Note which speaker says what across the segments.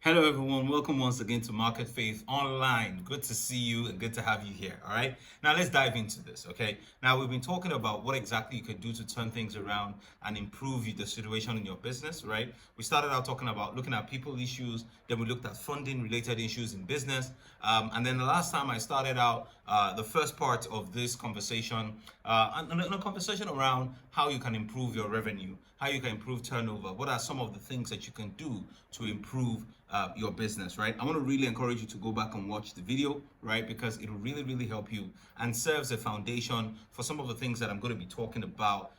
Speaker 1: Hello, everyone. Welcome once again to Market Faith Online. Good to see you and good to have you here. All right. Now, let's dive into this. Okay. Now, we've been talking about what exactly you could do to turn things around and improve the situation in your business. Right. We started out talking about looking at people issues. Then we looked at funding related issues in business. And then the last time I started out the first part of this conversation, and a conversation around how you can improve your revenue, how you can improve turnover. What are some of the things that you can do to improve your business, right? I want to really encourage you to go back and watch the video, right? Because it will really help you and serves a foundation for some of the things that I'm going to be talking about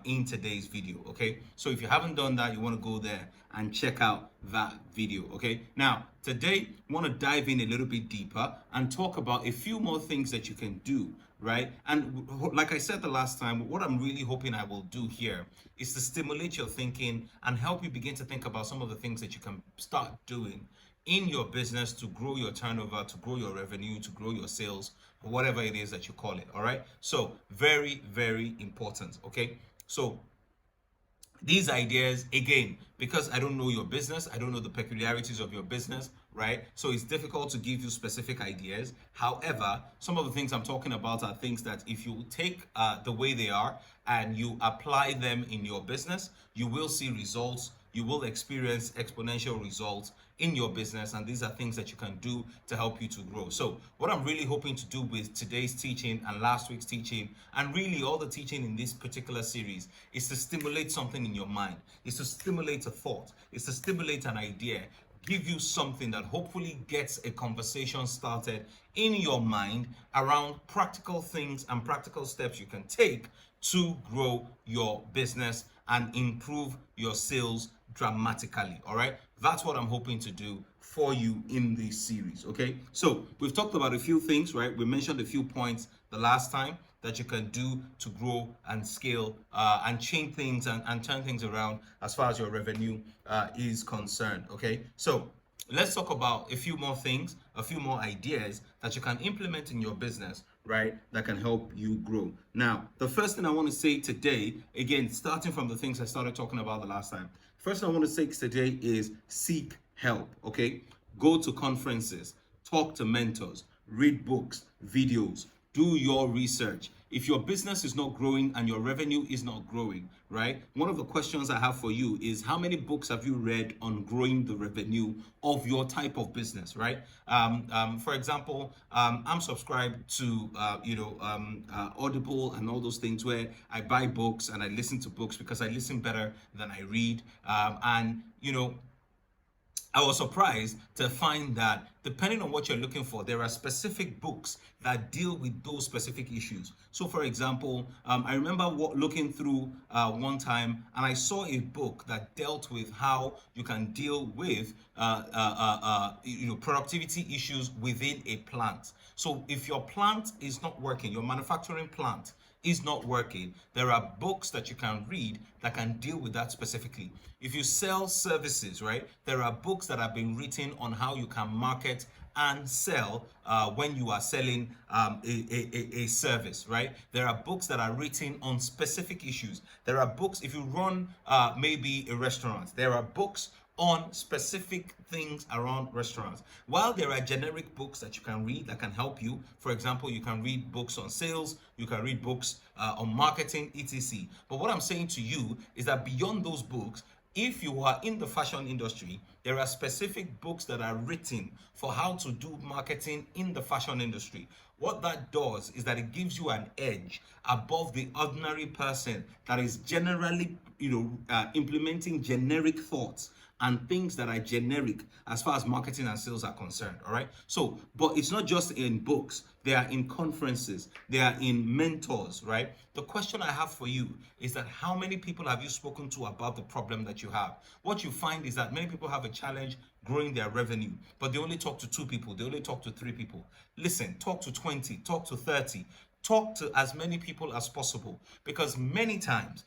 Speaker 1: in today's video, okay? So if you haven't done that, you want to go there and check out that video, okay? Now, today, I want to dive in a little bit deeper and talk about a few more things that you can do, right? And like I said the last time, what I'm really hoping I will do here is to stimulate your thinking and help you begin to think about some of the things that you can start doing in your business to grow your turnover, to grow your revenue, to grow your sales, whatever it is that you call it. All right. So very important. Okay. So these ideas, again, because I don't know your business, I don't know the peculiarities of your business, right? So it's difficult to give you specific ideas. However, some of the things I'm talking about are things that if you take the way they are and you apply them in your business, you will see results. You will experience exponential results in your business, and these are things that you can do to help you to grow. So what I'm really hoping to do with today's teaching and last week's teaching, and really all the teaching in this particular series, is to stimulate something in your mind, is to stimulate a thought, is to stimulate an idea, give you something that hopefully gets a conversation started in your mind around practical things and practical steps you can take to grow your business and improve your sales dramatically. All right, that's what I'm hoping to do for you in this series. Okay, so we've talked about a few things, right? We mentioned a few points the last time that you can do to grow and scale and change things and turn things around as far as your revenue is concerned. Okay, so let's talk about a few more things, a few more ideas that you can implement in your business, right? That can help you grow. Now, the first thing I want to say today, again, starting from the things I started talking about the last time, first thing I want to say today is seek help, okay? Go to conferences, talk to mentors, read books, videos, do your research. If your business is not growing and your revenue is not growing, right? One of the questions I have for you is how many books have you read on growing the revenue of your type of business, right? For example, I'm subscribed to, Audible and all those things where I buy books and I listen to books because I listen better than I read. I was surprised to find that depending on what you're looking for, there are specific books that deal with those specific issues. So, for example, I remember looking through one time and I saw a book that dealt with how you can deal with productivity issues within a plant. So, if your plant is not working, your manufacturing plant is not working, there are books that you can read that can deal with that specifically. If you sell services, right, there are books that have been written on how you can market and sell when you are selling a service, right? There are books that are written on specific issues. There are books, if you run maybe a restaurant, there are books on specific things around restaurants. While there are generic books that you can read that can help you, for example, you can read books on sales, you can read books on marketing, etc. But what I'm saying to you is that beyond those books, if you are in the fashion industry, there are specific books that are written for how to do marketing in the fashion industry. What that does is that it gives you an edge above the ordinary person that is generally, implementing generic thoughts and things that are generic as far as marketing and sales are concerned. All right. So, but it's not just in books, they are in conferences, they are in mentors, right? The question I have for you is that how many people have you spoken to about the problem that you have? What you find is that many people have a challenge growing their revenue, but they only talk to 2 people, they only talk to 3 people. Listen, talk to 20, talk to 30. Talk to as many people as possible, because many times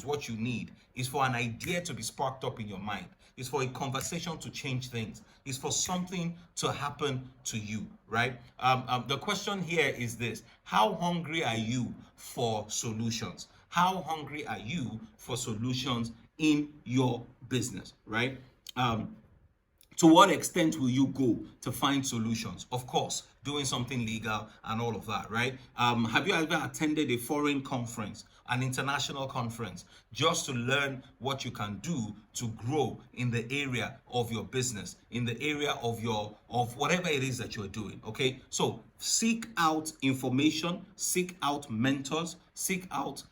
Speaker 1: what you need is for an idea to be sparked up in your mind, is for a conversation to change things, is for something to happen to you, right? The question here is this: how hungry are you for solutions? How hungry are you for solutions in your business, right? To what extent will you go to find solutions? Of course, doing something legal and all of that, right? Have you ever attended a foreign conference, an international conference, just to learn what you can do to grow in the area of your business, in the area of whatever it is that you're doing? Okay, so seek out information, seek out mentors, seek out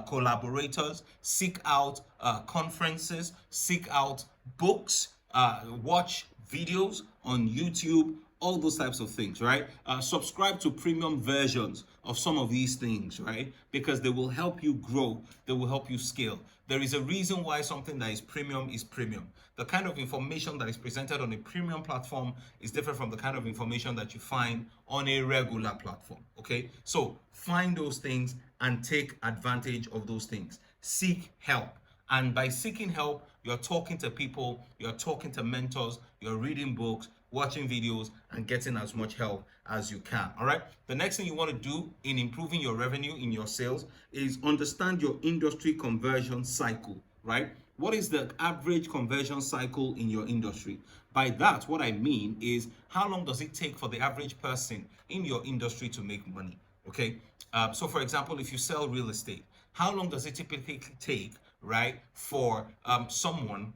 Speaker 1: collaborators, seek out conferences, seek out books, watch videos on YouTube, all those types of things, right? Subscribe to premium versions of some of these things, right? Because they will help you grow, they will help you scale. There is a reason why something that is premium is premium. The kind of information that is presented on a premium platform is different from the kind of information that you find on a regular platform, okay? So find those things and take advantage of those things. Seek help. And by seeking help, you're talking to people, you're talking to mentors, you're reading books, watching videos, and getting as much help as you can. All right. The next thing you want to do in improving your revenue in your sales is understand your industry conversion cycle, right? What is the average conversion cycle in your industry? By that, what I mean is how long does it take for the average person in your industry to make money? Okay. So for example, if you sell real estate, how long does it typically take, right, for someone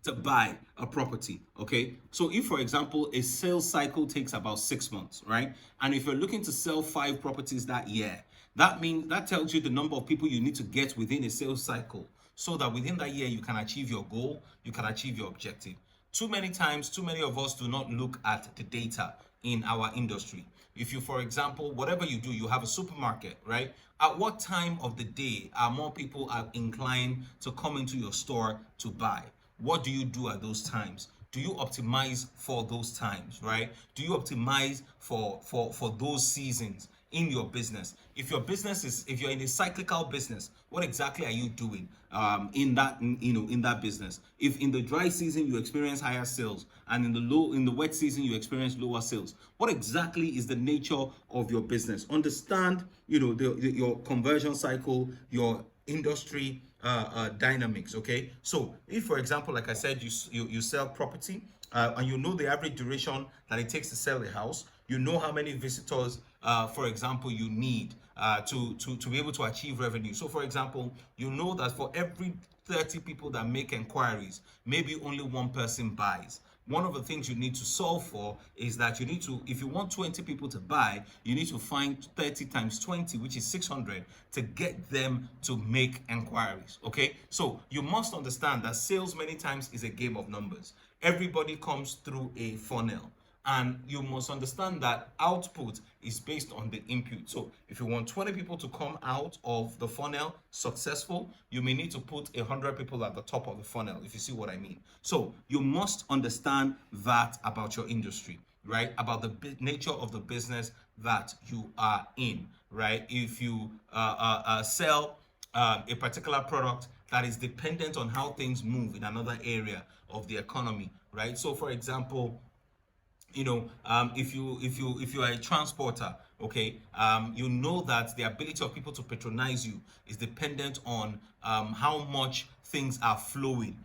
Speaker 1: to buy a property? Okay, so if for example a sales cycle takes about 6 months, right, and if you're looking to sell 5 properties that year, that tells you the number of people you need to get within a sales cycle, so that within that year you can achieve your goal, you can achieve your objective. Too many times, too many of us do not look at the data in our industry. If you, for example, whatever you do, you have a supermarket, right? At what time of the day are more people are inclined to come into your store to buy? What do you do at those times? Do you optimize for those times, right? Do you optimize for those seasons in your business? If you're in a cyclical business, what exactly are you doing in that business? If in the dry season you experience higher sales and in the wet season you experience lower sales, what exactly is the nature of your business? Understand, your conversion cycle, your industry dynamics. Okay, so if for example, like I said, you sell property, and you know the average duration that it takes to sell a house, you know how many visitors for example you need to be able to achieve revenue. So for example, you know that for every 30 people that make inquiries, maybe only one person buys. One of the things you need to solve for is that if you want 20 people to buy, you need to find 30 times 20, which is 600, to get them to make inquiries. Okay, so you must understand that sales many times is a game of numbers. Everybody comes through a funnel, and you must understand that output is based on the input. So if you want 20 people to come out of the funnel successful, you may need to put 100 people at the top of the funnel, if you see what I mean. So you must understand that about your industry, right? About the nature of the business that you are in, right? If you sell a particular product that is dependent on how things move in another area of the economy, right? So for example, if you are a transporter, okay, you know that the ability of people to patronize you is dependent on how much things are flowing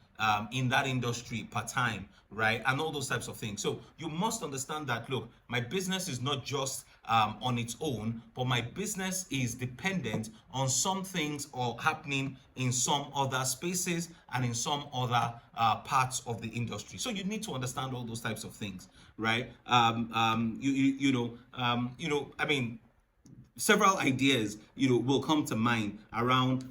Speaker 1: in that industry per time, right, and all those types of things. So you must understand that, look, my business is not just on its own, but my business is dependent on some things or happening in some other spaces and in some other parts of the industry. So you need to understand all those types of things, right? I mean, several ideas will come to mind around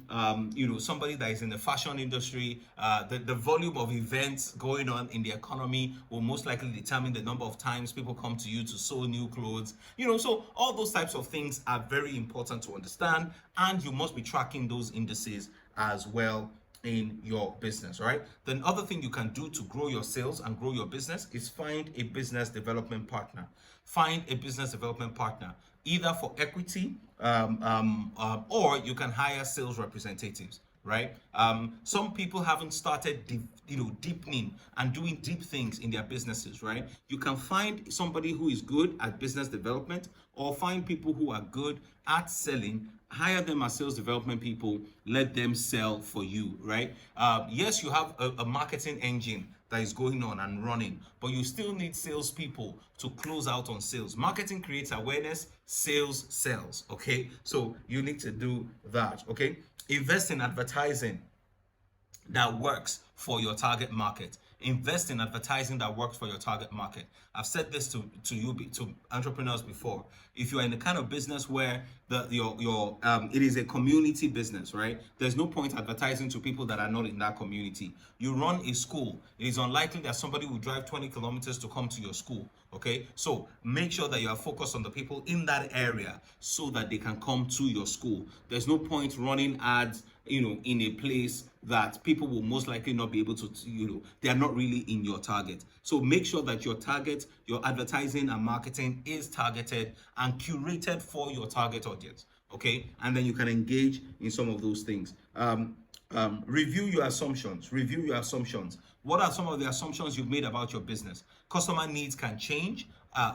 Speaker 1: somebody that is in the fashion industry. The volume of events going on in the economy will most likely determine the number of times people come to you to sew new clothes. So all those types of things are very important to understand, and you must be tracking those indices as well in your business. Right, the other thing you can do to grow your sales and grow your business is find a business development partner. Find a business development partner, either for equity or you can hire sales representatives, right? Some people haven't started deepening and doing deep things in their businesses, right? You can find somebody who is good at business development, or find people who are good at selling hire them as sales development people, let them sell for you, right? Yes, you have a marketing engine that is going on and running, but you still need salespeople to close out on sales. Marketing creates awareness, sales sells, okay? So you need to do that, okay? Invest in advertising that works for your target market. Invest in advertising that works for your target market. I've said this to entrepreneurs before. If you are in the kind of business where your it is a community business, right? There's no point advertising to people that are not in that community. You run a school. It is unlikely that somebody will drive 20 kilometers to come to your school. Okay, so make sure that you are focused on the people in that area so that they can come to your school. There's no point running ads, in a place that people will most likely not be able to, they are not really in your target. So make sure that your target, your advertising and marketing is targeted and curated for your target audience. Okay, and then you can engage in some of those things. Review your assumptions. Review your assumptions. What are some of the assumptions you've made about your business? Customer needs can change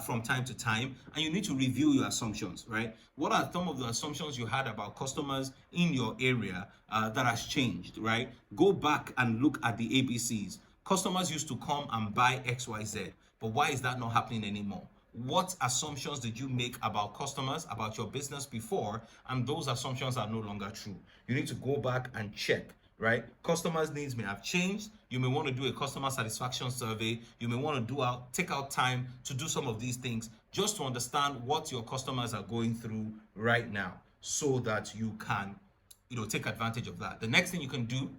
Speaker 1: from time to time, and you need to review your assumptions, right? What are some of the assumptions you had about customers in your area that has changed, right? Go back and look at the ABCs. Customers used to come and buy XYZ, but why is that not happening anymore? What assumptions did you make about customers, about your business before, and those assumptions are no longer true? You need to go back and check, right? Customers' needs may have changed. You may want to do a customer satisfaction survey. You may want to take out time to do some of these things just to understand what your customers are going through right now so that you can, take advantage of that. The next thing you can do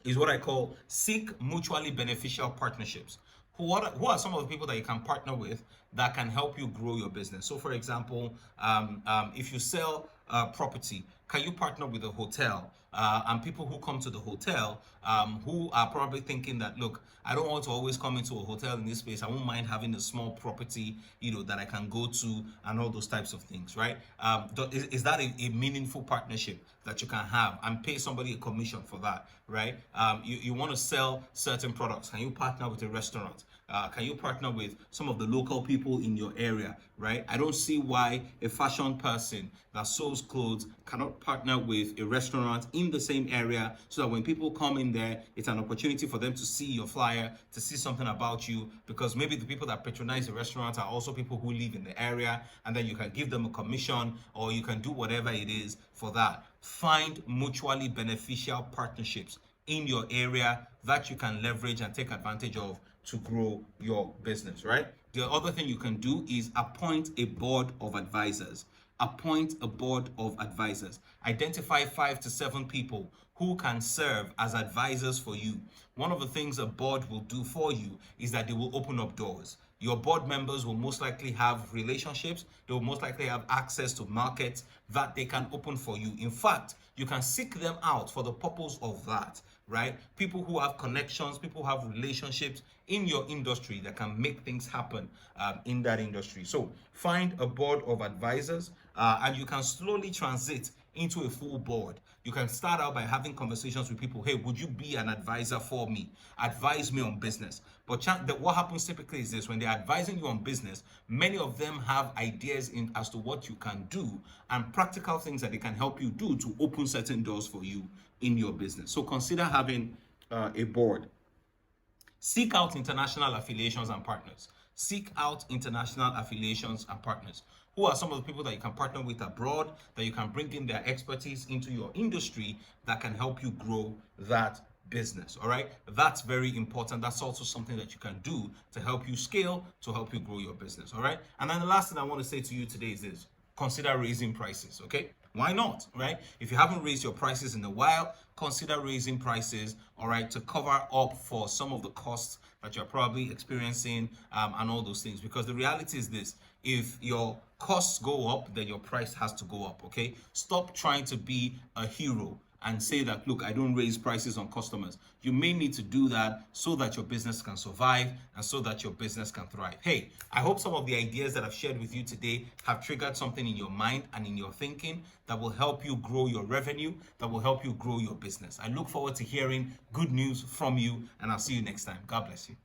Speaker 1: is what I call seek mutually beneficial partnerships. Who are some of the people that you can partner with that can help you grow your business? So, for example, if you sell property, can you partner with a hotel and people who come to the hotel who are probably thinking that, look, I don't want to always come into a hotel in this space. I won't mind having a small property, that I can go to and all those types of things, right? Is that a meaningful partnership that you can have and pay somebody a commission for that, right? You want to sell certain products. Can you partner with a restaurant? Can you partner with some of the local people in your area, right? I don't see why a fashion person that sells clothes cannot partner with a restaurant in the same area so that when people come in there, it's an opportunity for them to see your flyer, to see something about you, because maybe the people that patronize the restaurant are also people who live in the area, and then you can give them a commission or you can do whatever it is for that. Find mutually beneficial partnerships in your area that you can leverage and take advantage of to grow your business, right? The other thing you can do is appoint a board of advisors. Appoint a board of advisors. Identify 5 to 7 people who can serve as advisors for you. One of the things a board will do for you is that they will open up doors. Your board members will most likely have relationships. They will most likely have access to markets that they can open for you. In fact, you can seek them out for the purpose of that, right? People who have connections, people who have relationships in your industry that can make things happen in that industry. So find a board of advisors and you can slowly transit into a full board. You can start out by having conversations with people. Hey, would you be an advisor for me? Advise me on business. But what happens typically is this: when they're advising you on business, many of them have ideas as to what you can do and practical things that they can help you do to open certain doors for you in your business. So consider having a board. Seek out international affiliations and partners. Seek out international affiliations and partners. Who are some of the people that you can partner with abroad, that you can bring in their expertise into your industry that can help you grow that business? All right, that's very important. That's also something that you can do to help you scale, to help you grow your business. All right, and then the last thing I want to say to you today is this: consider raising prices. Okay, why not, right? If you haven't raised your prices in a while, consider raising prices, all right, to cover up for some of the costs that you're probably experiencing and all those things. Because the reality is this: if your costs go up, then your price has to go up. Okay, stop trying to be a hero and say that, look, I don't raise prices on customers. You may need to do that so that your business can survive and so that your business can thrive. Hey, I hope some of the ideas that I've shared with you today have triggered something in your mind and in your thinking that will help you grow your revenue, that will help you grow your business. I look forward to hearing good news from you, and I'll see you next time. God bless you.